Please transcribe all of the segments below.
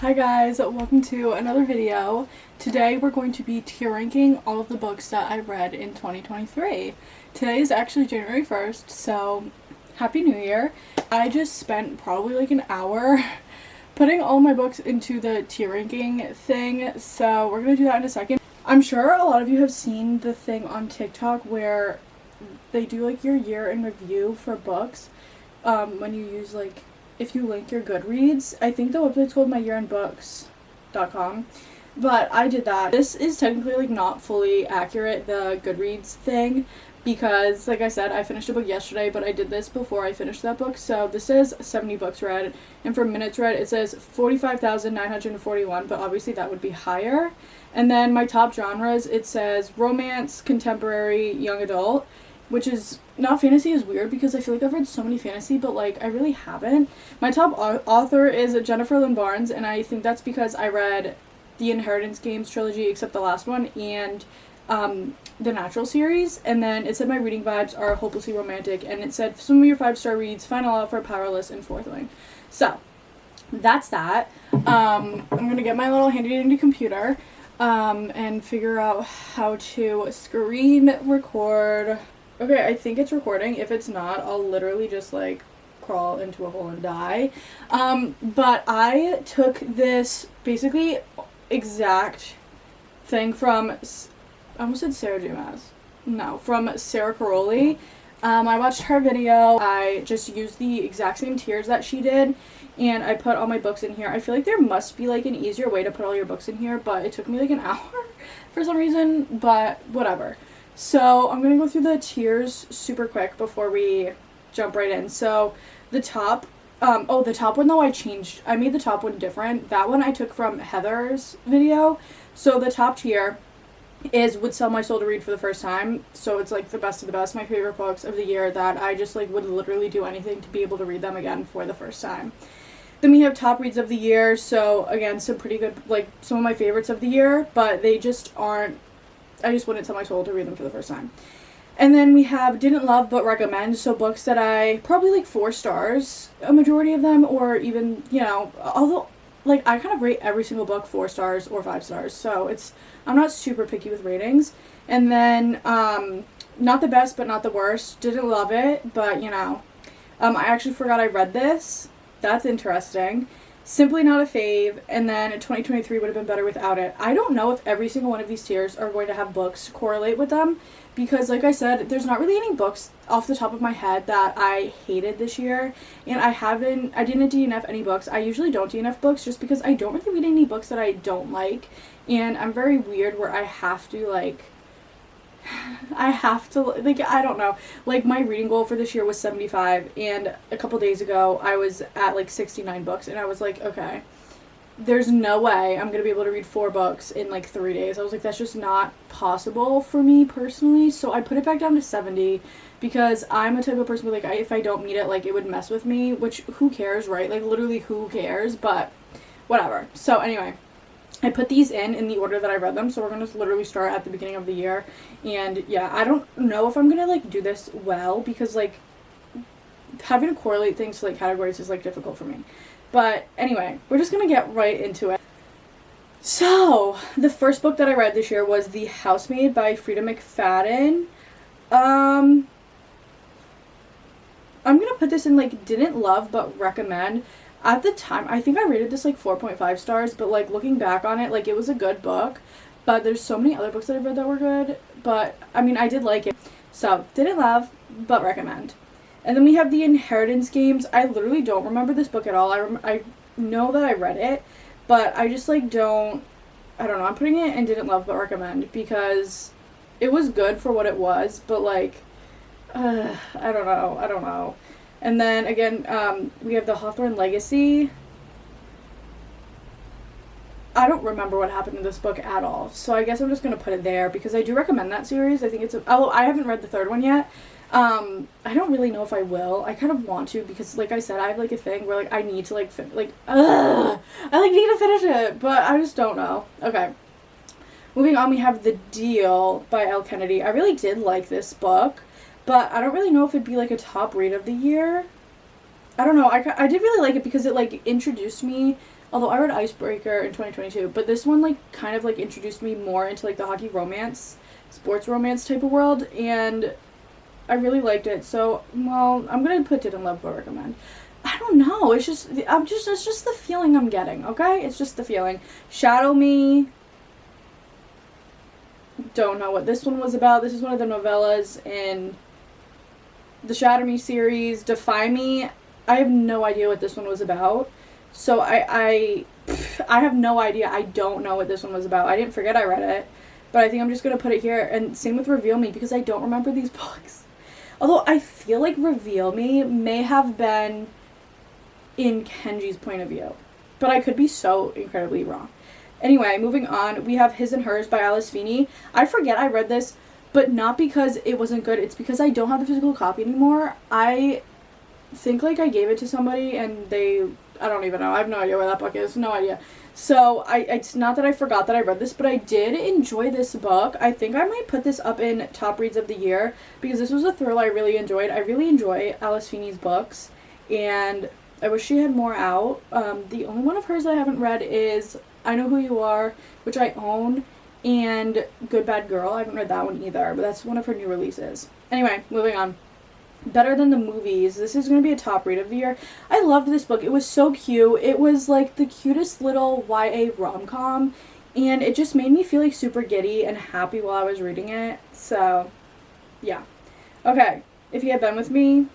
Hi guys, welcome to another video. Today we're going to be tier ranking all of the books that I read in 2023. Today is actually January 1st, so Happy New Year. I just spent probably like an hour putting all my books into the tier ranking thing, so we're going to do that in a second. I'm sure a lot of you have seen the thing on TikTok where they do like your year in review for books when you use like if you link your Goodreads. I think the website's called myyearendbooks.com, but I did that. This is technically like not fully accurate, the Goodreads thing, because like I said, I finished a book yesterday, but I did this before I finished that book. So this says 70 books read, and for minutes read it says 45,941, but obviously that would be higher. And then my top genres, it says romance, contemporary, young adult, which is not fantasy is weird because I feel like I've read so many fantasy, but like I really haven't. My top author is Jennifer Lynn Barnes, and I think that's because I read the Inheritance Games trilogy, except the last one, and the Natural series. And then it said my reading vibes are hopelessly romantic, and it said some of your 5-star reads, Final Offer, Powerless, and Fourth Wing. So that's that. I'm gonna get my little handy dandy computer and figure out how to screen record. Okay, I think it's recording. If it's not, I'll literally just like crawl into a hole and die. But I took this basically exact thing from, I almost said Sarah J. Maas. No, from Sarah Caroli. I watched her video. I just used the exact same tiers that she did, and I put all my books in here. I feel like there must be like an easier way to put all your books in here, but it took me like an hour for some reason, but whatever. So I'm going to go through the tiers super quick before we jump right in. So the top, the top one though I made the top one different. That one I took from Heather's video. So the top tier is Would Sell My Soul to Read for the First Time. So it's like the best of the best, my favorite books of the year that I just like would literally do anything to be able to read them again for the first time. Then we have top reads of the year. So again, some pretty good, like some of my favorites of the year, but they just aren't, I just wouldn't sell my soul to read them for the first time. And then we have didn't love but recommend, so books that I probably like 4 stars, a majority of them, or even, you know, although like I kind of rate every single book 4 stars or 5 stars, so I'm not super picky with ratings. And then not the best but not the worst, didn't love it, but you know, I actually forgot I read this. That's interesting. Simply not a fave, and then 2023 would have been better without it. I don't know if every single one of these tiers are going to have books correlate with them, because like I said, there's not really any books off the top of my head that I hated this year, and I didn't DNF any books. I usually don't DNF books just because I don't really read any books that I don't like, and I'm very weird where I have to like, I don't know, like my reading goal for this year was 75, and a couple days ago I was at like 69 books, and I was like, okay, there's no way I'm gonna be able to read 4 books in like 3 days. I was like, that's just not possible for me personally, so I put it back down to 70 because I'm a type of person where like if I don't meet it, like it would mess with me, which who cares, right? Like literally who cares, but whatever. So anyway, I put these in the order that I read them, so we're going to literally start at the beginning of the year. And yeah, I don't know if I'm going to like do this well, because like having to correlate things to like categories is like difficult for me. But anyway, we're just going to get right into it. So the first book that I read this year was The Housemaid by Frida McFadden. I'm going to put this in like didn't love but recommend. At the time, I think I rated this like 4.5 stars, but like looking back on it, like it was a good book, but there's so many other books that I've read that were good, but I mean, I did like it. So, didn't love, but recommend. And then we have The Inheritance Games. I literally don't remember this book at all. I know that I read it, but I just like I don't know, I'm putting it in didn't love, but recommend, because it was good for what it was, but like, I don't know. And then again, we have The Hawthorne Legacy. I don't remember what happened in this book at all, so I guess I'm just going to put it there because I do recommend that series. I think it's although I haven't read the 3rd one yet. I don't really know if I will. I kind of want to because, like I said, I have like a thing where like I need to like I like need to finish it, but I just don't know. Okay. Moving on, we have The Deal by Elle Kennedy. I really did like this book, but I don't really know if it'd be like a top read of the year. I don't know. I did really like it because it like introduced me Although I read Icebreaker in 2022, but this one like kind of like introduced me more into like the hockey romance, sports romance type of world, and I really liked it. So, well, I'm gonna put Didn't Love but recommend. I don't know. It's just the feeling I'm getting. Okay, it's just the feeling. Shadow Me. Don't know what this one was about. This is one of the novellas in the Shadow Me series. Defy Me. I have no idea what this one was about. So I have no idea. I don't know what this one was about. I didn't forget I read it, but I think I'm just gonna put it here. And same with Reveal Me, because I don't remember these books. Although I feel like Reveal Me may have been in Kenji's point of view, but I could be so incredibly wrong. Anyway, moving on, we have His and Hers by Alice Feeney. I forget I read this, but not because it wasn't good. It's because I don't have the physical copy anymore. I think like I gave it to somebody and I don't even know. I have no idea where that book is. No idea. So it's not that I forgot that I read this, but I did enjoy this book. I think I might put this up in top reads of the year because this was a thriller I really enjoyed. I really enjoy Alice Feeney's books, and I wish she had more out. The only one of hers that I haven't read is I Know Who You Are, which I own, and Good Bad Girl. I haven't read that one either, but that's one of her new releases. Anyway, moving on. Better Than the Movies. This is going to be a top read of the year. I loved this book. It was so cute. It was like the cutest little YA rom-com, and it just made me feel like super giddy and happy while I was reading it. So, yeah. Okay, If You Had Been With Me.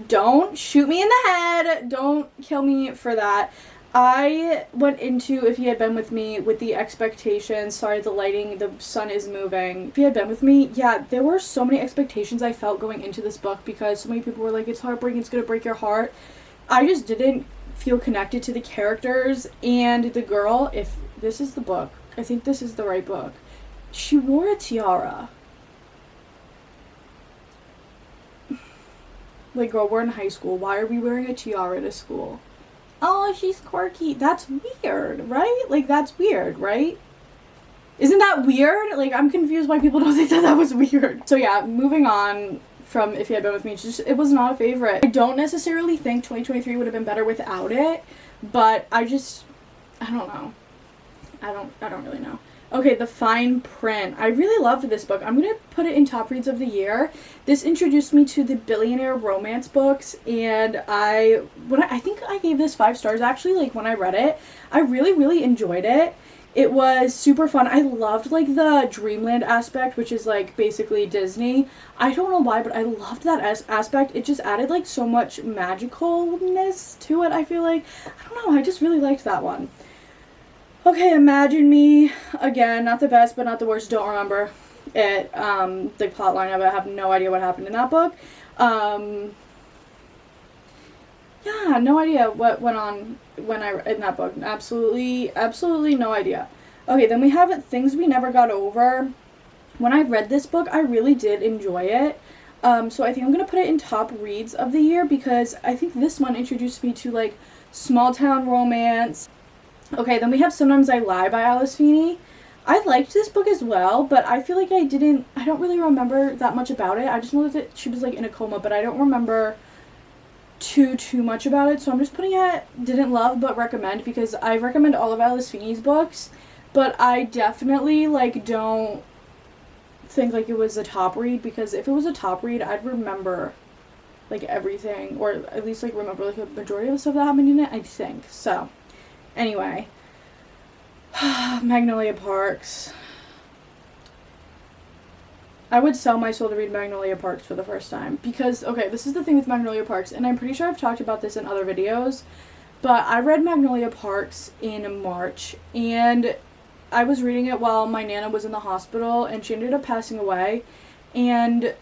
Don't shoot me in the head. Don't kill me for that. I went into If You Had Been With Me with the expectations, sorry, the lighting, the sun is moving. If You Had Been With Me, yeah, there were so many expectations I felt going into this book because so many people were like, it's heartbreaking, it's gonna break your heart. I just didn't feel connected to the characters and the girl. If this is the book, I think this is the right book. She wore a tiara. Like, girl, we're in high school. Why are we wearing a tiara to school? Oh, she's quirky. That's weird, right? Like, that's weird, right? Isn't that weird? Like, I'm confused why people don't think that that was weird. So yeah, moving on from If You Had Been With Me, it was not a favorite. I don't necessarily think 2023 would have been better without it, but I don't know. I don't really know. Okay, The Fine Print. I really loved this book. I'm going to put it in top reads of the year. This introduced me to the billionaire romance books, and I think I gave this 5 stars actually, like when I read it. I really, really enjoyed it. It was super fun. I loved like the dreamland aspect, which is like basically Disney. I don't know why, but I loved that aspect. It just added like so much magicalness to it, I feel like. I don't know, I just really liked that one. Okay, Imagine Me. Again, not the best, but not the worst. Don't remember it. The plot line of it. I have no idea what happened in that book. Yeah, no idea what went on in that book. Absolutely no idea. Okay, then we have Things We Never Got Over. When I read this book, I really did enjoy it. So I think I'm going to put it in top reads of the year because I think this one introduced me to like small town romance. Okay, then we have Sometimes I Lie by Alice Feeney. I liked this book as well, but I feel like I don't really remember that much about it. I just know that she was like in a coma, but I don't remember too much about it. So I'm just putting it Didn't Love but Recommend because I recommend all of Alice Feeney's books, but I definitely like don't think like it was a top read because if it was a top read, I'd remember like everything, or at least like remember like a majority of the stuff that happened in it, I think. So anyway, Magnolia Parks. I would sell my soul to read Magnolia Parks for the first time because, okay, this is the thing with Magnolia Parks, and I'm pretty sure I've talked about this in other videos, but I read Magnolia Parks in March, and I was reading it while my Nana was in the hospital, and she ended up passing away, and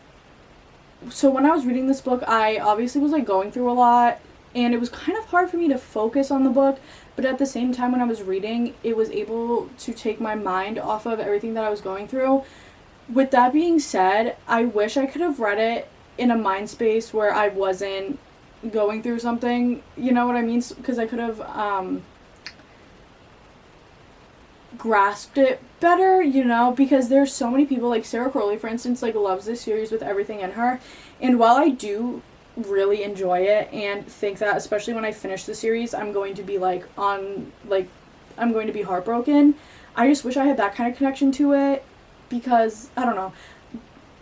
so when I was reading this book, I obviously was, like, going through a lot, and it was kind of hard for me to focus on the book, but at the same time when I was reading, it was able to take my mind off of everything that I was going through. With that being said, I wish I could have read it in a mind space where I wasn't going through something, you know what I mean? Because I could have grasped it better, you know, because there's so many people, like Sarah Crowley, for instance, like loves this series with everything in her, and while I do really enjoy it and think that, especially when I finish the series, I'm going to be I'm going to be heartbroken. I just wish I had that kind of connection to it, because I don't know.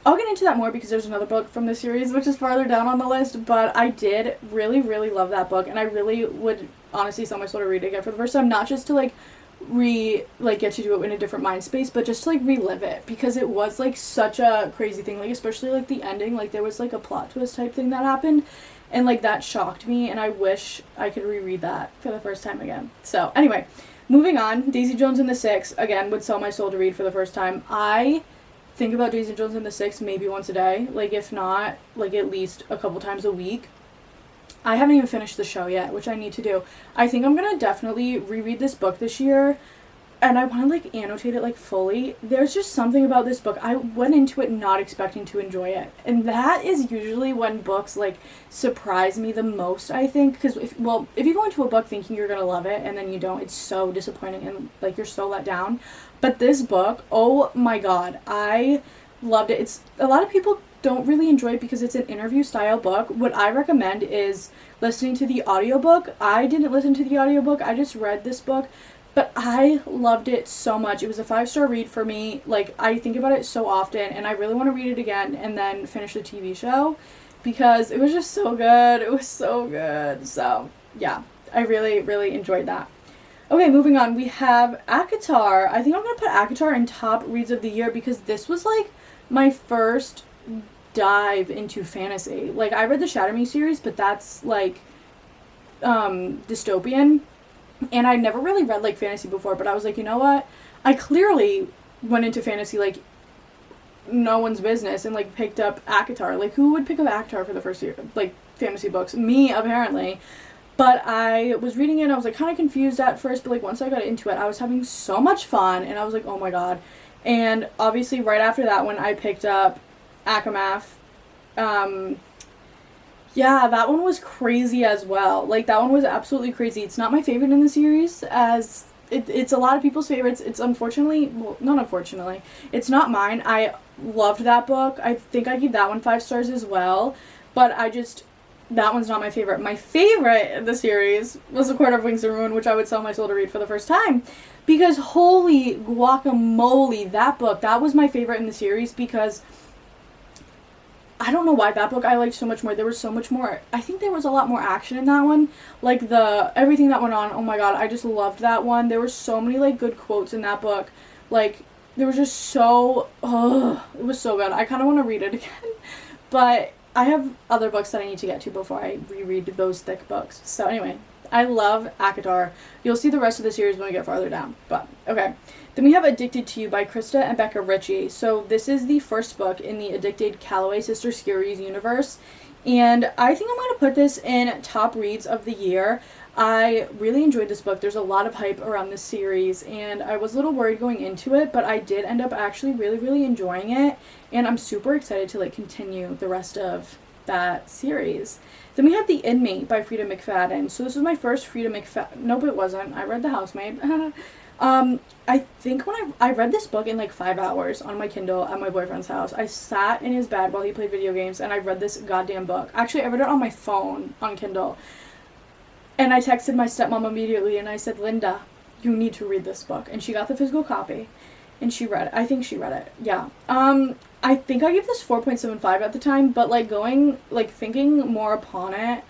I'll get into that more because there's another book from the series which is farther down on the list, but I did really, really love that book, and I really would honestly sell my soul to read it again for the first time, not just to get to do it in a different mind space, but just to relive it, because it was such a crazy thing, especially the ending, there was a plot twist type thing that happened, and that shocked me, and I wish I could reread that for the first time again. So anyway, moving on, Daisy Jones and the Six, again, would sell my soul to read for the first time. I think about Daisy Jones and the Six maybe once a day, if not, at least a couple times a week. I haven't even finished the show yet, which I need to do. I think I'm gonna definitely reread this book this year, and I want to annotate it fully. There's just something about this book. I went into it not expecting to enjoy it, and that is usually when books surprise me the most, I think, because if you go into a book thinking you're gonna love it and then you don't, it's so disappointing and you're so let down. But this book, oh my god, I loved it. It's a lot of people don't really enjoy it because it's an interview style book. What I recommend is listening to the audiobook. I didn't listen to the audiobook, I just read this book, but I loved it so much. It was a 5-star read for me. I think about it so often, and I really want to read it again and then finish the TV show because it was just so good. It was so good. So yeah, I really, really enjoyed that. Okay, moving on, we have ACOTAR. I think I'm going to put ACOTAR in top reads of the year because this was my first dive into fantasy. I read the Shatter Me series, but that's dystopian, and I never really read fantasy before, but I was you know what? I clearly went into fantasy no one's business and picked up ACOTAR. Who would pick up ACOTAR for the first year? Fantasy books? Me, apparently. But I was reading it and I was kind of confused at first, but once I got into it, I was having so much fun, and I was oh my god. And obviously right after that one, I picked up ACOMAF. Yeah, that one was crazy as well. That one was absolutely crazy. It's not my favorite in the series, as it's a lot of people's favorites. It's unfortunately, well, not unfortunately, it's not mine. I loved that book. I think I gave that one 5 stars as well, but that one's not my favorite. My favorite in the series was A Quarter of Wings of Ruin, which I would sell my soul to read for the first time. Because holy guacamole, that book, that was my favorite in the series because I don't know why that book I liked so much more. There was so much more. I think there was a lot more action in that one. Everything that went on, oh my god, I just loved that one. There were so many good quotes in that book. There was just so, it was so good. I kind of want to read it again. But I have other books that I need to get to before I reread those thick books. So anyway, I love ACOTAR. You'll see the rest of the series when we get farther down. But, okay. Then we have Addicted to You by Krista and Becca Ritchie. So this is the first book in the Addicted Calloway Sister Series universe. And I think I'm going to put this in top reads of the year. I really enjoyed this book. There's a lot of hype around this series, and I was a little worried going into it, but I did end up actually really, really enjoying it, and I'm super excited to continue the rest of that series. Then we have The Inmate by Frida McFadden. So this was my first Frida McFadden. Nope, it wasn't. I read The Housemaid. I think when I read this book in 5 hours on my Kindle at my boyfriend's house. I sat in his bed while he played video games, and I read this goddamn book. Actually, I read it on my phone on Kindle. And I texted my stepmom immediately, and I said, Linda, you need to read this book. And she got the physical copy, and she read it. I think she read it. Yeah. I think I gave this 4.75 at the time, but thinking more upon it,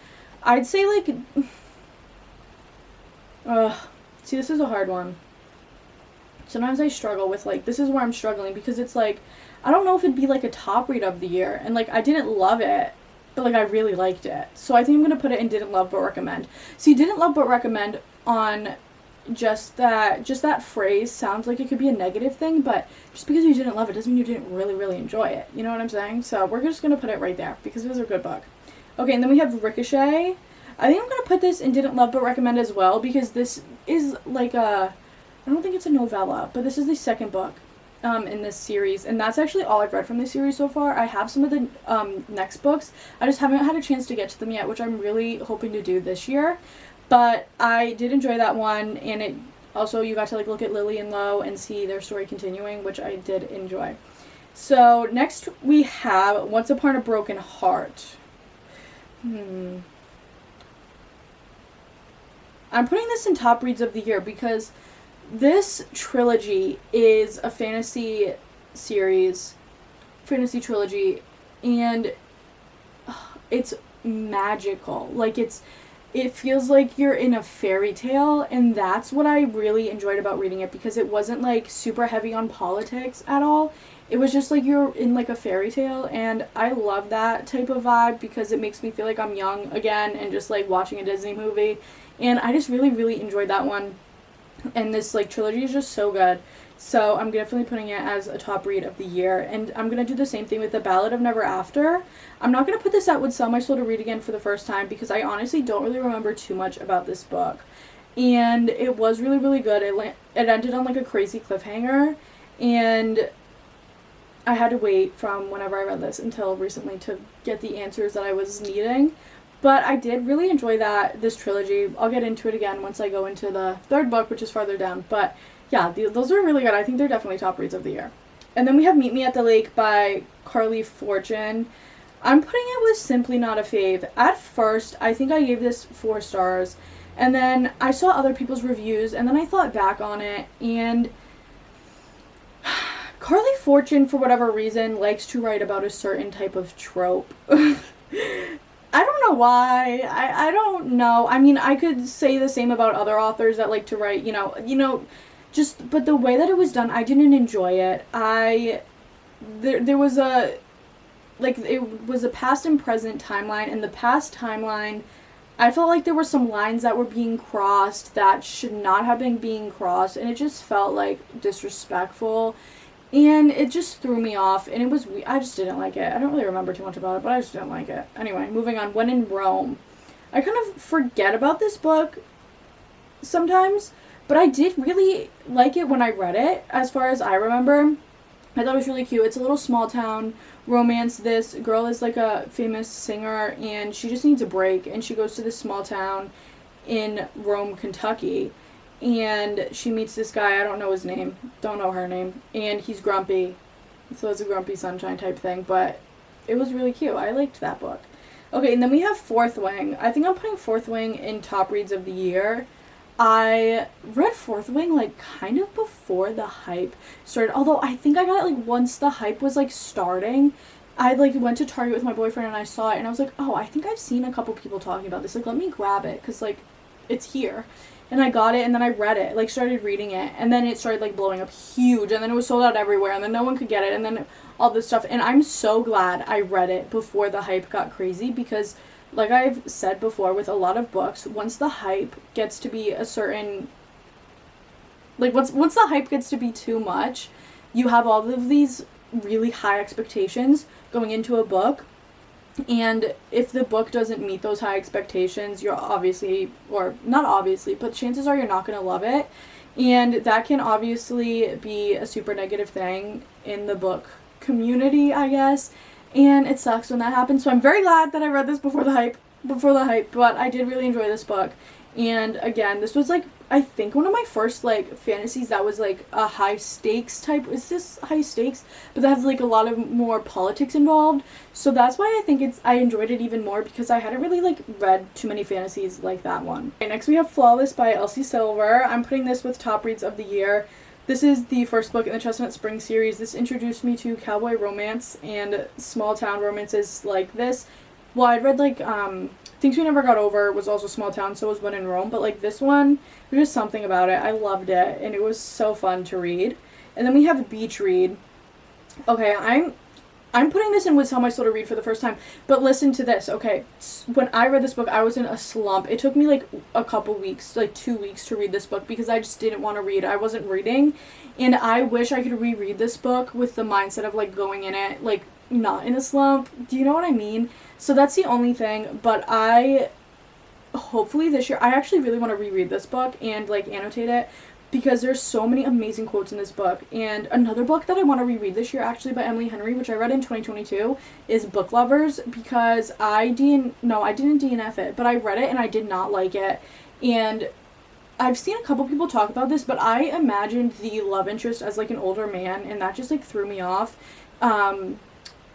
I'd say see, this is a hard one. Sometimes I struggle with this is where I'm struggling, because it's I don't know if it'd be a top read of the year, and I didn't love it, but I really liked it. So I think I'm gonna put it in didn't love but recommend. See, didn't love but recommend on just that phrase sounds like it could be a negative thing, but just because you didn't love it doesn't mean you didn't really, really enjoy it. You know what I'm saying? So we're just gonna put it right there because it was a good book. Okay, and then we have Ricochet. I think I'm gonna put this in didn't love but recommend as well, because this is I don't think it's a novella, but this is the second book in this series, and that's actually all I've read from this series so far. I have some of the next books. I just haven't had a chance to get to them yet, which I'm really hoping to do this year. But I did enjoy that one, and it also, you got to look at Lily and Lo and see their story continuing, which I did enjoy. So next we have Once Upon a Broken Heart. I'm putting this in top reads of the year because this trilogy is a fantasy trilogy, and it's magical. Like, it feels like you're in a fairy tale, and that's what I really enjoyed about reading it, because it wasn't like super heavy on politics at all. It was just like you're in like a fairy tale, and I love that type of vibe because it makes me feel like I'm young again and just like watching a Disney movie. And I just really, really enjoyed that one. And this like trilogy is just so good. So I'm definitely putting it as a top read of the year. And I'm going to do the same thing with The Ballad of Never After. I'm not going to put this out Would Sell My Soul to Read again for the first time because I honestly don't really remember too much about this book. And it was really, really good. It ended on like a crazy cliffhanger. And I had to wait from whenever I read this until recently to get the answers that I was needing. But I did really enjoy this trilogy. I'll get into it again once I go into the third book, which is farther down. But yeah, those are really good. I think they're definitely top reads of the year. And then we have Meet Me at the Lake by Carly Fortune. I'm putting it with Simply Not a Fave. At first, I think I gave this 4 stars. And then I saw other people's reviews, and then I thought back on it, and Carly Fortune, for whatever reason, likes to write about a certain type of trope. I don't know why. I don't know. I mean, I could say the same about other authors that like to write, just, but the way that it was done, I didn't enjoy it. There was it was a past and present timeline, and the past timeline, I felt like there were some lines that were being crossed that should not have been being crossed, and it just felt like disrespectful. And it just threw me off, and I just didn't like it. I don't really remember too much about it, but I just didn't like it. Anyway, moving on. When in Rome. I kind of forget about this book sometimes, but I did really like it when I read it, as far as I remember. I thought it was really cute. It's a little small town romance. This girl is like a famous singer, and she just needs a break, and she goes to this small town in Rome, Kentucky. And she meets this guy, I don't know his name, don't know her name, and he's grumpy, so it's a Grumpy Sunshine type thing, but it was really cute. I liked that book. Okay, and then we have Fourth Wing. I think I'm putting Fourth Wing in top reads of the year. I read Fourth Wing, like, kind of before the hype started, although I think I got it, like, once the hype was, like, starting. I, like, went to Target with my boyfriend, and I saw it, and I was like, oh, I think I've seen a couple people talking about this, like, let me grab it, because, like, it's here. And I got it, and then I read it, like, started reading it, and then it started, like, blowing up huge, and then it was sold out everywhere, and then no one could get it, and then all this stuff, and I'm so glad I read it before the hype got crazy, because, like I've said before, with a lot of books, once the hype gets to be a certain, like, once the hype gets to be too much, you have all of these really high expectations going into a book. And if the book doesn't meet those high expectations, you're obviously, or not obviously, but chances are you're not going to love it. And that can obviously be a super negative thing in the book community, I guess. And it sucks when that happens. So I'm very glad that I read this before the hype, but I did really enjoy this book. And again, this was, like, I think one of my first, like, fantasies that was, like, a high stakes type. Is this high stakes? But that has, like, a lot of more politics involved. So that's why I think I enjoyed it even more, because I hadn't really, like, read too many fantasies like that one. Okay, next we have Flawless by Elsie Silver. I'm putting this with top reads of the year. This is the first book in the Chestnut Spring series. This introduced me to cowboy romance and small town romances like this. Well, I'd read, like, Things We Never Got Over was also small town, so was When in Rome, but, like, this one, there's just something about it. I loved it, and it was so fun to read. And then we have Beach Read. Okay, I'm putting this in Would Sell My Soul to Read for the first time, but listen to this, okay? When I read this book, I was in a slump. It took me, like, a couple weeks, like 2 weeks to read this book, because I just didn't want to read. I wasn't reading, and I wish I could reread this book with the mindset of, like, going in it, like, not in a slump. Do you know what I mean? So that's the only thing, but hopefully this year, I actually really want to reread this book and, like, annotate it, because there's so many amazing quotes in this book. And another book that I want to reread this year, actually, by Emily Henry, which I read in 2022, is Book Lovers, because I didn't DNF it, but I read it and I did not like it. And I've seen a couple people talk about this, but I imagined the love interest as, like, an older man, and that just, like, threw me off.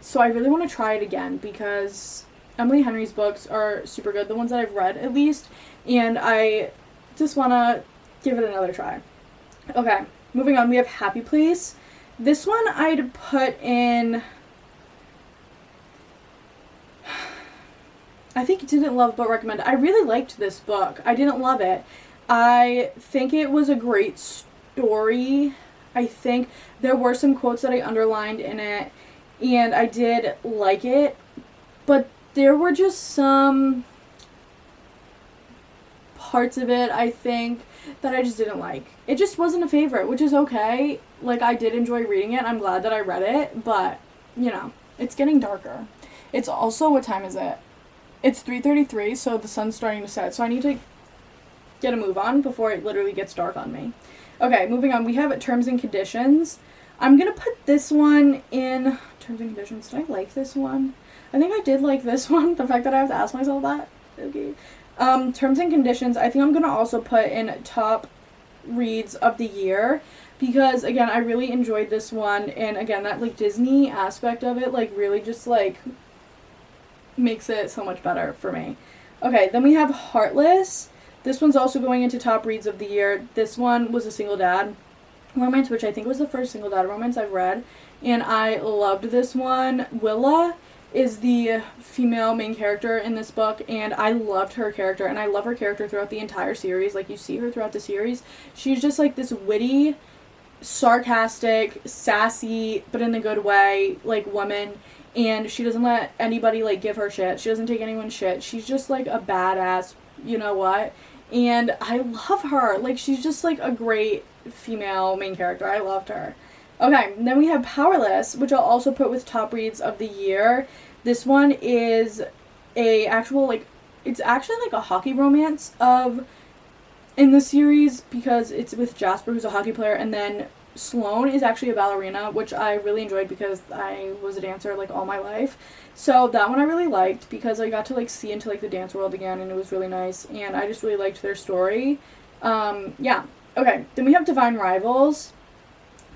So I really want to try it again, because Emily Henry's books are super good, the ones that I've read at least, and I just want to give it another try. Okay, moving on, we have Happy Place. This one I'd put in, I think didn't love but recommend. I really liked this book. I didn't love it. I think it was a great story. I think there were some quotes that I underlined in it, and I did like it, but there were just some parts of it, I think, that I just didn't like. It just wasn't a favorite, which is okay. Like, I did enjoy reading it. I'm glad that I read it, but, you know, it's getting darker. It's also, what time is it? It's 3:33, so the sun's starting to set, so I need to get a move on before it literally gets dark on me. Okay, moving on. We have Terms and Conditions. I'm going to put this one in Terms and Conditions. Did I like this one? I think I did like this one. The fact that I have to ask myself that. Okay. Terms and Conditions, I think I'm going to also put in top reads of the year because, again, I really enjoyed this one. And, again, that, like, Disney aspect of it, like, really just, like, makes it so much better for me. Okay, then we have Heartless. This one's also going into top reads of the year. This one was a single dad romance, which I think was the first single dad romance I've read, and I loved this one. Willa is the female main character in this book, and I loved her character, and I love her character throughout the entire series. Like, you see her throughout the series. She's just, like, this witty, sarcastic, sassy, but in a good way, like, woman, and she doesn't let anybody, like, give her shit. She doesn't take anyone's shit. She's just, like, a badass, you know what? And I love her. Like, she's just, like, a great female main character. I loved her. Okay, then we have Powerless, which I'll also put with top reads of the year. This one is a actual, like, it's actually, like, a hockey romance in the series because it's with Jasper, who's a hockey player, and then Sloane is actually a ballerina, which I really enjoyed because I was a dancer, like, all my life. So that one I really liked because I got to, like, see into, like, the dance world again, and it was really nice, and I just really liked their story. Yeah. Okay, then we have Divine Rivals.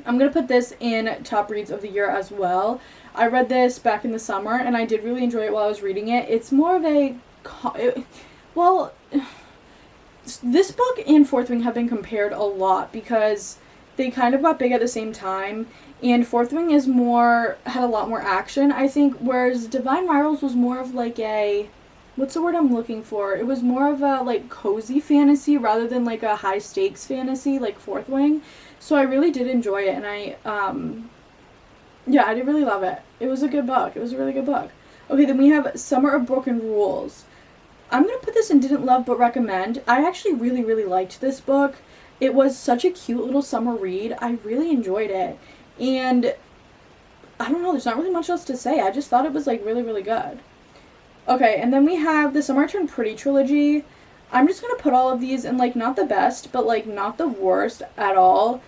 I'm going to put this in top reads of the year as well. I read this back in the summer, and I did really enjoy it while I was reading it. It's more of a, well, this book and Fourth Wing have been compared a lot because they kind of got big at the same time, and Fourth Wing had a lot more action, I think, whereas Divine Rivals was more of, like, a, what's the word I'm looking for? It was more of a, like, cozy fantasy rather than, like, a high-stakes fantasy, like Fourth Wing. So I really did enjoy it, and yeah, I did really love it. It was a good book. It was a really good book. Okay, then we have Summer of Broken Rules. I'm going to put this in didn't love but recommend. I actually really, really liked this book. It was such a cute little summer read. I really enjoyed it. And I don't know, there's not really much else to say. I just thought it was, like, really, really good. Okay, and then we have the Summer Turned Pretty trilogy. I'm just going to put all of these in, like, not the best, but, like, not the worst at all.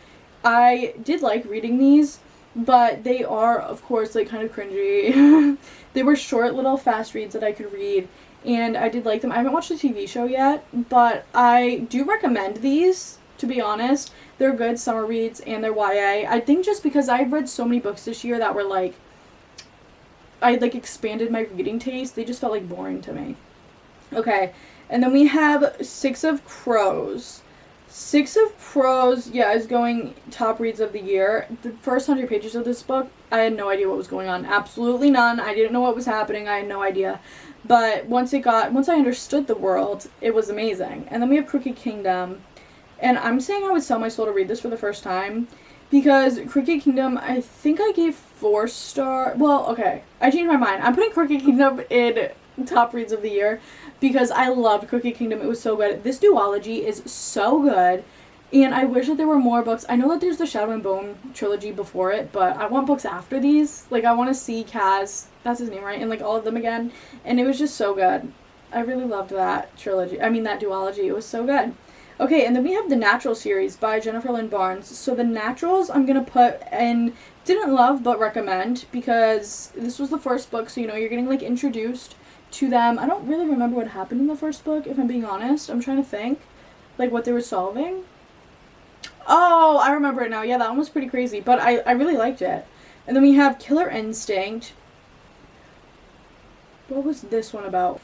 I did like reading these, but they are, of course, like, kind of cringy. They were short little fast reads that I could read, and I did like them. I haven't watched the TV show yet, but I do recommend these. To be honest, they're good summer reads, and they're YA. I think just because I've read so many books this year that were, like, I, like, expanded my reading taste, they just felt, like, boring to me. Okay, and then we have Six of Crows. Six of Crows, yeah, is going top reads of the year. The first 100 pages of this book, I had no idea what was going on. Absolutely none. I didn't know what was happening. I had no idea. But once I understood the world, it was amazing. And then we have Crooked Kingdom. And I'm saying I would sell my soul to read this for the first time because Crooked Kingdom, I think I gave 4 star. Well, okay, I changed my mind. I'm putting Crooked Kingdom in top reads of the year because I loved Crooked Kingdom. It was so good. This duology is so good, and I wish that there were more books. I know that there's the Shadow and Bone trilogy before it, but I want books after these. Like, I want to see Kaz, that's his name, right? And, like, all of them again, and it was just so good. I really loved that trilogy. I mean, that duology. It was so good. Okay, and then we have The Natural series by Jennifer Lynn Barnes. So The Naturals I'm going to put in didn't love but recommend because this was the first book, so, you know, you're getting, like, introduced to them. I don't really remember what happened in the first book, if I'm being honest. I'm trying to think, like, what they were solving. Oh, I remember it now. Yeah, that one was pretty crazy, but I really liked it. And then we have Killer Instinct. What was this one about?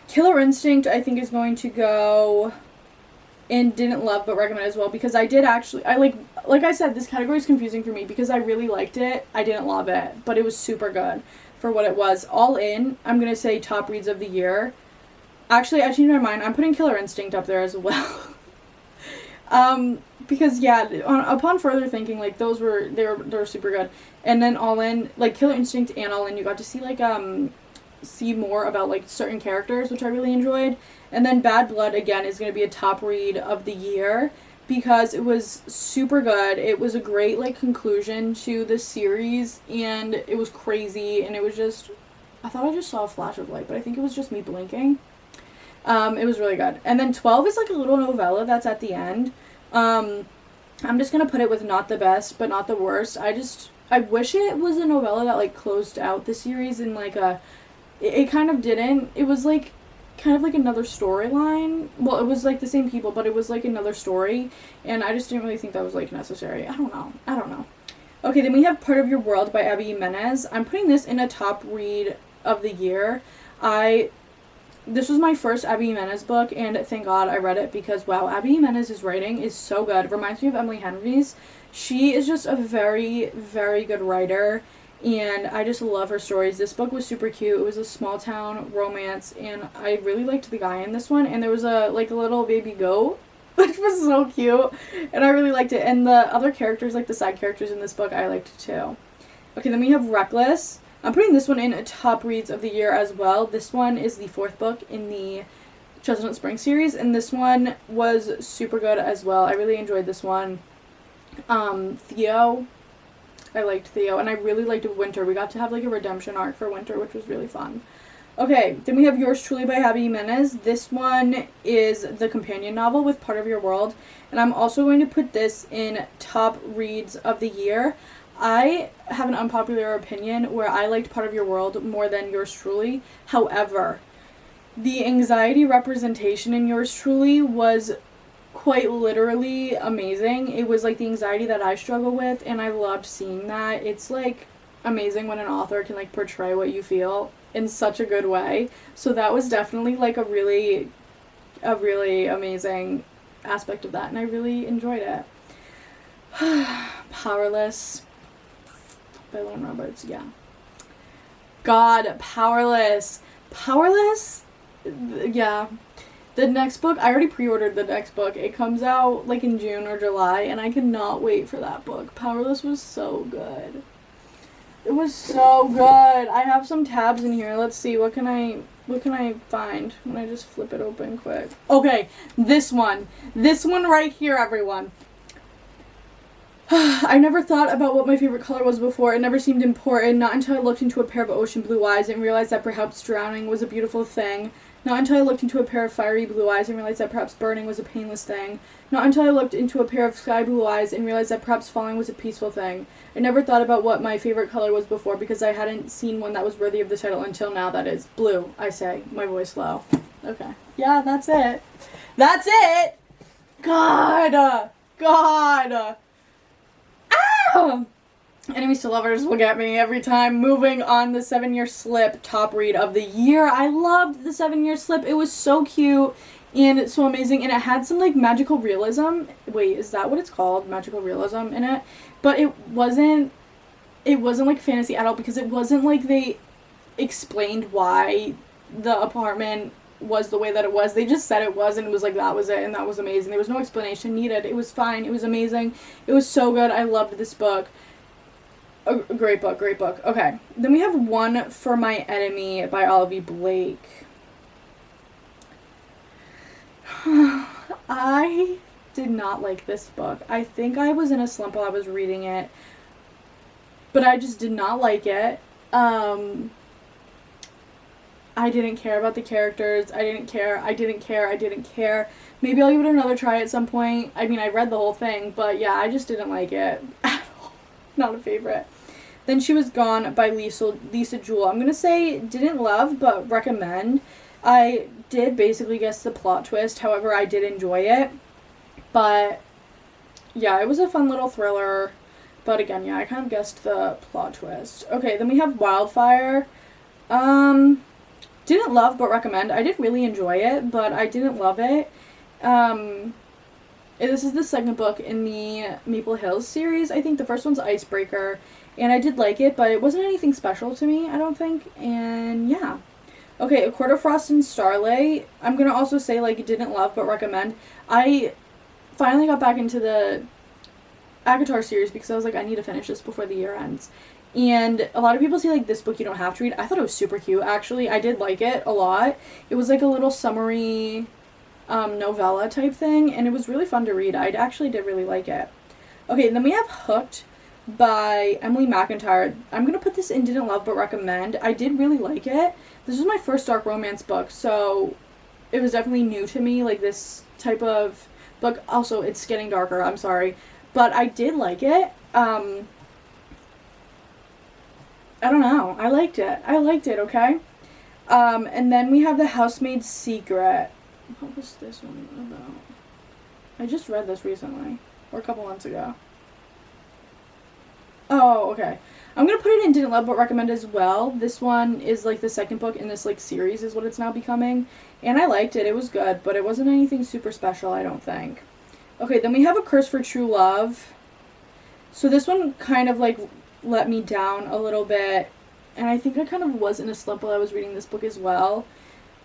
Killer Instinct, I think, is going to go in didn't love but recommend as well, because I did actually, like I said, this category is confusing for me because I really liked it. I didn't love it, but it was super good for what it was. All in, I'm going to say top reads of the year. Actually, I changed my mind. I'm putting Killer Instinct up there as well. Because yeah, upon further thinking, like those were they're super good. And then All In, like Killer Instinct and All In, you got to see like see more about like certain characters, which I really enjoyed. And then Bad Blood again is going to be a top read of the year because it was super good. It was a great like conclusion to the series, and it was crazy, and it was just, I thought I just saw a flash of light, but I think it was just me blinking. It was really good. And then 12 is like a little novella that's at the end. I'm just gonna put it with not the best, but not the worst. I wish it was a novella that like closed out the series in like it kind of didn't. It was like kind of like another storyline. Well, it was like the same people, but it was like another story, and I just didn't really think that was like necessary. I don't know. Okay, then we have Part of Your World by Abby Jimenez. I'm putting this in a top read of the year. This was my first Abby Jimenez book, and thank God I read it because, wow, Abby Jimenez's writing is so good. It reminds me of Emily Henry's. She is just a very, very good writer, and I just love her stories. This book was super cute. It was a small town romance, and I really liked the guy in this one, and there was a little baby goat, which was so cute, and I really liked it. And the other characters, like the side characters in this book, I liked too. Okay, then we have Reckless. I'm putting this one in top reads of the year as well. This one is the 4th book in the Chestnut Spring series, and this one was super good as well. I really enjoyed this one. Theo. I liked Theo, and I really liked Winter. We got to have like a redemption arc for Winter, which was really fun. Okay, then we have Yours Truly by Abby Jimenez. This one is the companion novel with Part of Your World, and I'm also going to put this in top reads of the year. I have an unpopular opinion where I liked Part of Your World more than Yours Truly. However, the anxiety representation in Yours Truly was quite literally amazing. It was like the anxiety that I struggle with, and I loved seeing that. It's like amazing when an author can like portray what you feel in such a good way. So that was definitely like a really amazing aspect of that, and I really enjoyed it. Powerless by Lauren Roberts, yeah. God, Powerless. Yeah. The next book, I already pre-ordered the next book. It comes out like in June or July, and I cannot wait for that book. Powerless was so good. It was so good. I have some tabs in here. Let's see, what can I find when I just flip it open quick? Okay, this one right here, everyone. I never thought about what my favorite color was before. It never seemed important, not until I looked into a pair of ocean blue eyes and realized that perhaps drowning was a beautiful thing. Not until I looked into a pair of fiery blue eyes and realized that perhaps burning was a painless thing. Not until I looked into a pair of sky blue eyes and realized that perhaps falling was a peaceful thing. I never thought about what my favorite color was before because I hadn't seen one that was worthy of the title until now. That is blue, I say, my voice low. Okay. Yeah, that's it. That's it! God! Enemies to Lovers will get me every time. Moving on, The 7-Year Slip, top read of the year. I loved The 7-Year Slip. It was so cute and so amazing, and it had some like magical realism. Wait, is that what it's called? Magical realism in it? But it wasn't like fantasy at all, because it wasn't like they explained why the apartment was the way that it was. They just said it was, and it was like that was it, and that was amazing. There was no explanation needed. It was fine. It was amazing. It was so good. I loved this book. A great book. Okay, then we have One for My Enemy by Olivia Blake. I did not like this book. I think I was in a slump while I was reading it, but I just did not like it. I didn't care about the characters. I didn't care. Maybe I'll give it another try at some point. I mean, I read the whole thing, but yeah, I just didn't like it at all. Not a favorite. Then She Was Gone by Lisa Jewell. I'm going to say didn't love, but recommend. I did basically guess the plot twist. However, I did enjoy it. But yeah, it was a fun little thriller. But again, yeah, I kind of guessed the plot twist. Okay, then we have Wildfire Didn't love but recommend. I did really enjoy it, but I didn't love it. This is the second book in the Maple Hills series. I think the first one's Icebreaker, and I did like it, but it wasn't anything special to me, I don't think. And yeah. Okay, A Court of Frost and Starlight. I'm gonna also say, like, didn't love but recommend. I finally got back into the ACOTAR series because I was like, I need to finish this before the year ends. And a lot of people say, like, this book you don't have to read. I thought it was super cute, actually. I did like it a lot. It was like a little summery novella type thing, and it was really fun to read. I actually did really like it. Okay, then we have Hooked by Emily McIntyre. I'm going to put this in didn't love but recommend. I did really like it. This was my first dark romance book, so it was definitely new to me, like this type of book. Also, it's getting darker, I'm sorry. But I did like it. I don't know. I liked it, okay? And then we have The Housemaid's Secret. What was this one about? I just read this recently, or a couple months ago. Oh, okay. I'm gonna put it in didn't love but recommend as well. This one is like the second book in this like series is what it's now becoming. And I liked it. It was good, but it wasn't anything super special, I don't think. Okay, then we have A Curse for True Love. So this one kind of like let me down a little bit. And I think I kind of was in a slump while I was reading this book as well.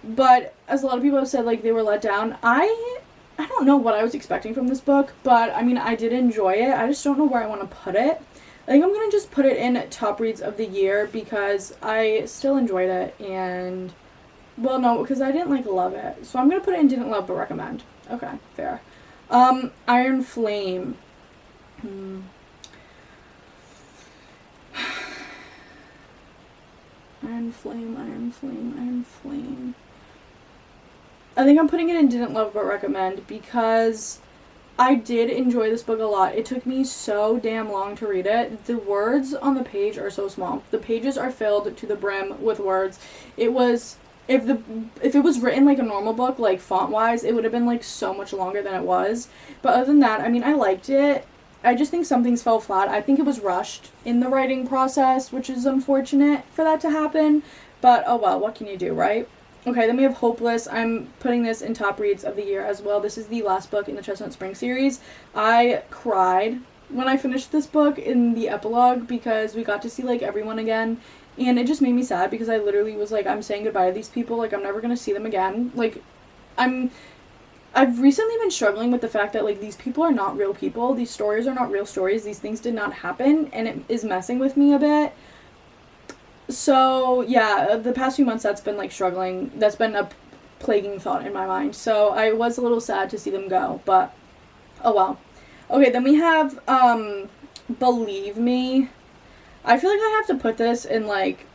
But as a lot of people have said, like, they were let down. I don't know what I was expecting from this book, but I mean, I did enjoy it. I just don't know where I want to put it. I think I'm going to just put it in top reads of the year because I still enjoyed it and, well, no, because I didn't, like, love it. So I'm going to put it in didn't love but recommend. Okay, fair. Iron Flame. Iron Flame, Iron Flame, Iron Flame. I think I'm putting it in didn't love but recommend because I did enjoy this book a lot. It took me so damn long to read it. The words on the page are so small. The pages are filled to the brim with words. It was, if it was written like a normal book, like font-wise, it would have been like so much longer than it was. But other than that, I mean, I liked it. I just think some things fell flat. I think it was rushed in the writing process, which is unfortunate for that to happen. But oh well, what can you do, right? Okay, then we have Hopeless. I'm putting this in top reads of the year as well. This is the last book in the Chestnut Spring series. I cried when I finished this book in the epilogue because we got to see, like, everyone again. And it just made me sad because I literally was like, I'm saying goodbye to these people. Like, I'm never going to see them again. Like, I've recently been struggling with the fact that, like, these people are not real people. These stories are not real stories. These things did not happen. And it is messing with me a bit. So, yeah, the past few months that's been, like, struggling. That's been a plaguing thought in my mind. So, I was a little sad to see them go, but, oh well. Okay, then we have, Believe Me. I feel like I have to put this in, like,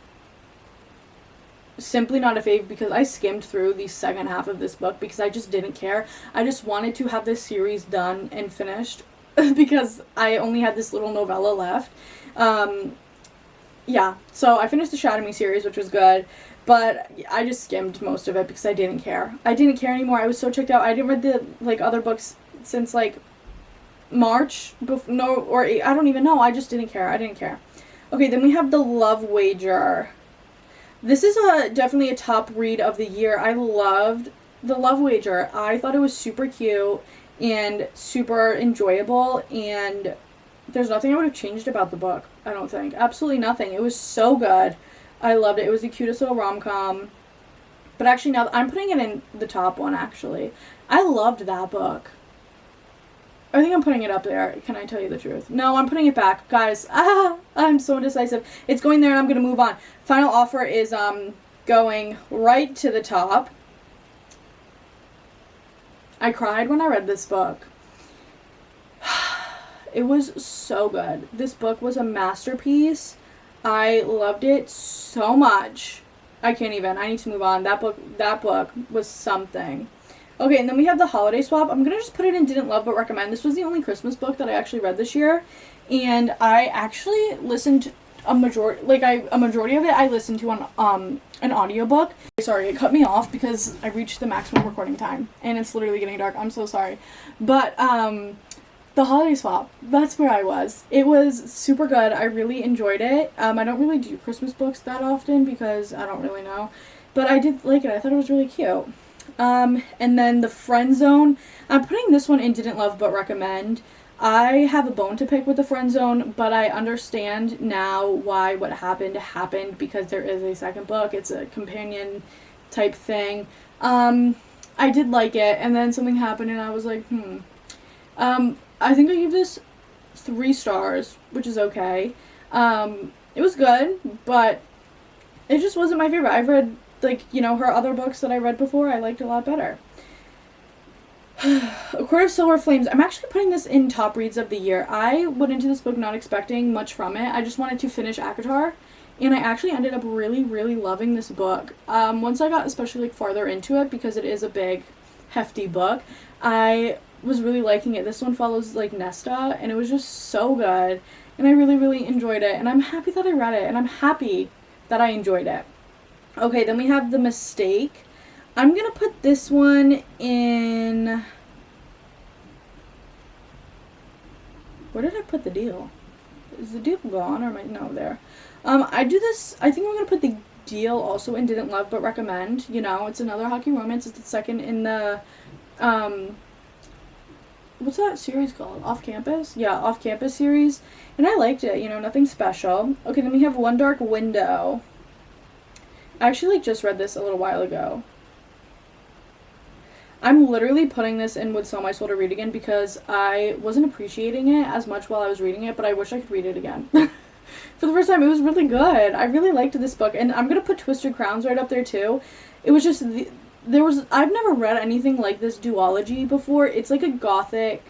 simply not a fave because I skimmed through the second half of this book because I just didn't care. I just wanted to have this series done and finished because I only had this little novella left. Yeah, so I finished the Shadow Me series, which was good, but I just skimmed most of it because I didn't care. I didn't care anymore. I was so checked out. I didn't read the, like, other books since, like, March. I don't even know. I just didn't care. I didn't care. Okay, then we have The Love Wager. This is definitely a top read of the year. I loved The Love Wager. I thought it was super cute and super enjoyable, and there's nothing I would have changed about the book, I don't think. Absolutely nothing. It was so good. I loved it. It was the cutest little rom-com. But actually, now I'm putting it in the top one, actually. I loved that book. I think I'm putting it up there. Can I tell you the truth? No, I'm putting it back. Guys, I'm so indecisive. It's going there and I'm going to move on. Final Offer is going right to the top. I cried when I read this book. It was so good. This book was a masterpiece. I loved it so much. I can't even. I need to move on. That book was something. Okay, and then we have The Holiday Swap. I'm going to just put it in didn't love but recommend. This was the only Christmas book that I actually read this year. And I actually listened a majority of it I listened to on an audiobook. Sorry, it cut me off because I reached the maximum recording time. And it's literally getting dark. I'm so sorry. But The Holiday Swap. That's where I was. It was super good. I really enjoyed it. I don't really do Christmas books that often because I don't really know. But I did like it. I thought it was really cute. And then The Friend Zone. I'm putting this one in Didn't Love But Recommend. I have a bone to pick with The Friend Zone, but I understand now why what happened because there is a second book. It's a companion type thing. I did like it, and then something happened and I was like, I think I gave this 3 stars, which is okay. It was good, but it just wasn't my favorite. I've read, like, you know, her other books that I read before, I liked a lot better. A Court of Silver Flames. I'm actually putting this in top reads of the year. I went into this book not expecting much from it. I just wanted to finish ACOTAR, and I actually ended up really, really loving this book. Once I got especially, like, farther into it, because it is a big, hefty book, I was really liking it. This one follows, like, Nesta, and it was just so good, and I really, really enjoyed it, and I'm happy that I read it, and I'm happy that I enjoyed it. Okay, then we have The Mistake. I'm gonna put this one in... Where did I put The Deal? Is The Deal gone, or am I... No, there. I think I'm gonna put The Deal also in Didn't Love But Recommend. You know, it's another hockey romance. It's the second in the, what's that series called? Off Campus? Yeah, Off Campus series. And I liked it, you know, nothing special. Okay, then we have One Dark Window. I actually, like, just read this a little while ago. I'm literally putting this in Would Sell My Soul to read again because I wasn't appreciating it as much while I was reading it, but I wish I could read it again. For the first time, it was really good. I really liked this book, and I'm gonna put Twisted Crowns right up there, too. It was just... I've never read anything like this duology before. It's like a gothic,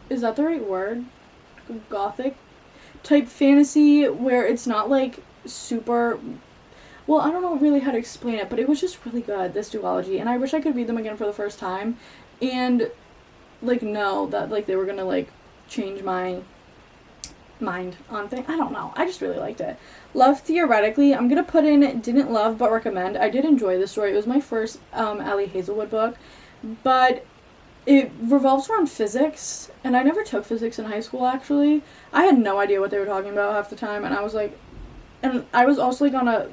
is that the right word? Gothic type fantasy where it's not like super, well, I don't know really how to explain it, but it was just really good, this duology, and I wish I could read them again for the first time and, like, know that, like, they were gonna, like, change my mind on thing. I don't know. I just really liked it. Love Theoretically, I'm gonna put in Didn't Love But Recommend. I did enjoy this story. It was my first Ali Hazelwood book, but it revolves around physics, and I never took physics in high school, actually. I had no idea what they were talking about half the time, and I was like, and I was also, like, on a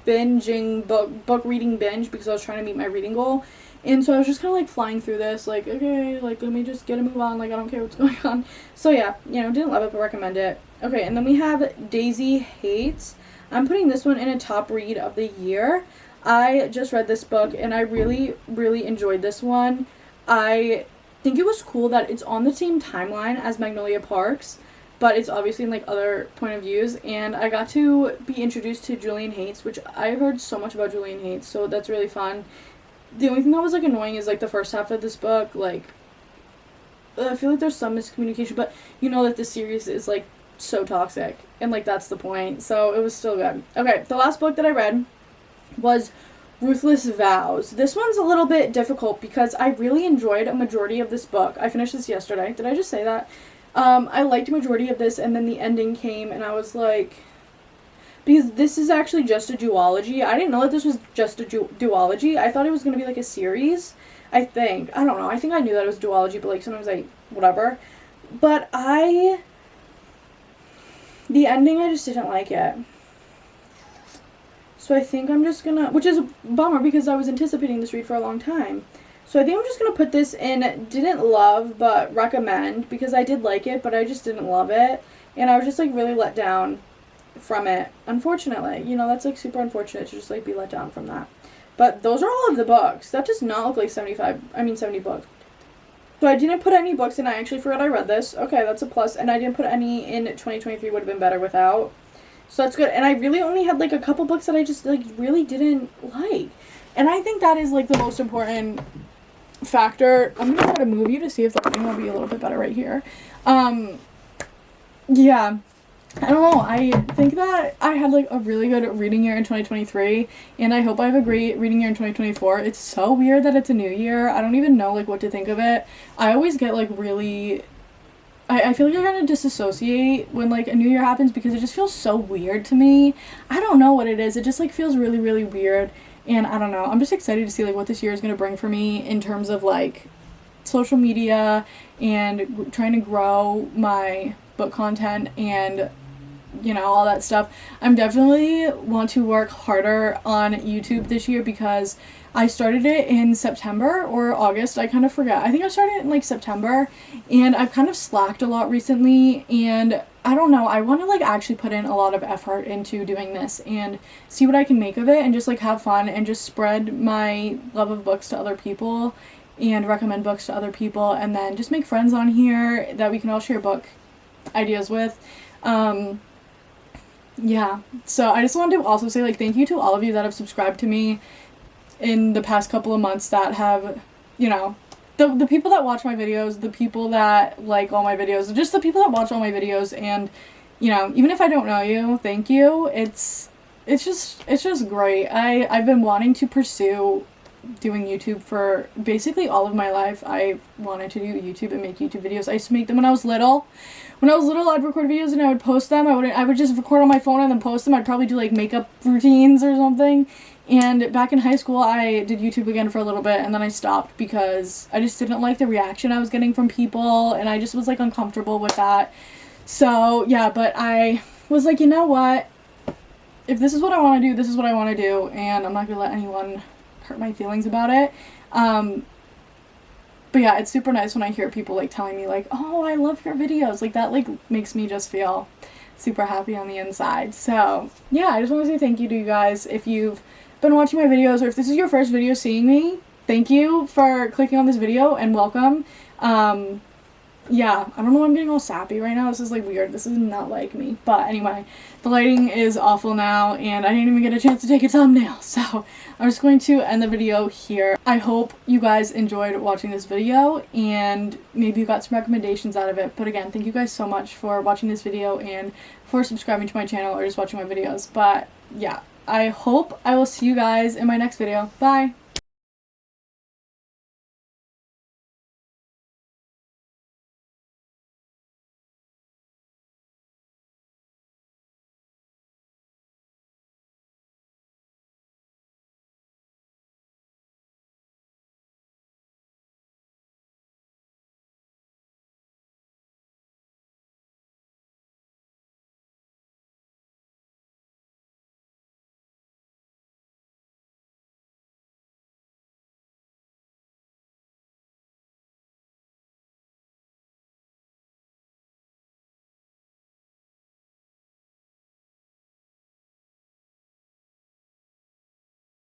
book reading binge because I was trying to meet my reading goal. And so I was just kind of, like, flying through this, like, okay, like, let me just get a move on, like, I don't care what's going on. So, yeah, you know, didn't love it, but recommend it. Okay, and then we have Daisy Hates. I'm putting this one in a top read of the year. I just read this book, and I really, really enjoyed this one. I think it was cool that it's on the same timeline as Magnolia Parks, but it's obviously in, like, other point of views, and I got to be introduced to Julian Hates, which I've heard so much about Julian Hates, so that's really fun. The only thing that was, like, annoying is, like, the first half of this book, like, I feel like there's some miscommunication, but you know that the series is, like, so toxic, and, like, that's the point, so it was still good. Okay, the last book that I read was Ruthless Vows. This one's a little bit difficult because I really enjoyed a majority of this book. I finished this yesterday. Did I just say that? I liked a majority of this, and then the ending came, and I was like... Because this is actually just a duology. I didn't know that this was just a duology. I thought it was going to be, like, a series. I think. I don't know. I think I knew that it was duology, but, like, sometimes I... Whatever. But the ending, I just didn't like it. So I think I'm just gonna... Which is a bummer because I was anticipating this read for a long time. So I think I'm just gonna put this in Didn't Love But Recommend because I did like it, but I just didn't love it. And I was just, like, really let down from it, unfortunately. You know, that's, like, super unfortunate to just, like, be let down from that. But those are all of the books. That does not look like 70 books. So I didn't put any books in. I actually forgot I read this. Okay, that's a plus. And I didn't put any in 2023. Would have been better without. So that's good. And I really only had, like, a couple books that I just, like, really didn't like. And I think that is, like, the most important factor. I'm gonna try to move you to see if the lighting will be a little bit better right here. Yeah. I don't know, I think that I had, like, a really good reading year in 2023, and I hope I have a great reading year in 2024. It's so weird that it's a new year. I don't even know, like, what to think of it. I always get, like, really... I feel like I kind of disassociate when, like, a new year happens because it just feels so weird to me. I don't know what it is. It just, like, feels really, really weird, and I don't know. I'm just excited to see, like, what this year is going to bring for me in terms of, like, social media and trying to grow my book content and all that stuff, I'm definitely want to work harder on YouTube this year because I started it in September or August. I kind of forget. I think I started it in like September, and I've kind of slacked a lot recently, and I don't know. I want to like actually put in a lot of effort into doing this and see what I can make of it and just like have fun and just spread my love of books to other people and recommend books to other people, and then just make friends on here that we can all share book ideas with. Yeah, so I just wanted to also say like thank you to all of you that have subscribed to me in the past couple of months, that have, the people that watch my videos, the people that like all my videos, just the people that watch all my videos, and even if I don't know you, thank you. It's just great. I've been wanting to pursue doing YouTube for basically all of my life. I wanted to do YouTube and make YouTube videos. I used to make them when I was little. When I was little, I'd record videos and I would post them. I would just record on my phone and then post them. I'd probably do like makeup routines or something. And back in high school, I did YouTube again for a little bit, and then I stopped because I just didn't like the reaction I was getting from people, and I just was like uncomfortable with that. So yeah, but I was like, you know what? If this is what I want to do, this is what I want to do, and I'm not gonna let anyone hurt my feelings about it. But yeah, it's super nice when I hear people like telling me like, oh, I love your videos. Like that like makes me just feel super happy on the inside. So yeah, I just want to say thank you to you guys. If you've been watching my videos, or if this is your first video seeing me, thank you for clicking on this video and welcome. Yeah, I don't know why I'm getting all sappy right now. This is like weird. This is not like me. But anyway, the lighting is awful now, and I didn't even get a chance to take a thumbnail. So I'm just going to end the video here. I hope you guys enjoyed watching this video, and maybe you got some recommendations out of it. But again, thank you guys so much for watching this video and for subscribing to my channel or just watching my videos. But yeah, I hope I will see you guys in my next video. Bye!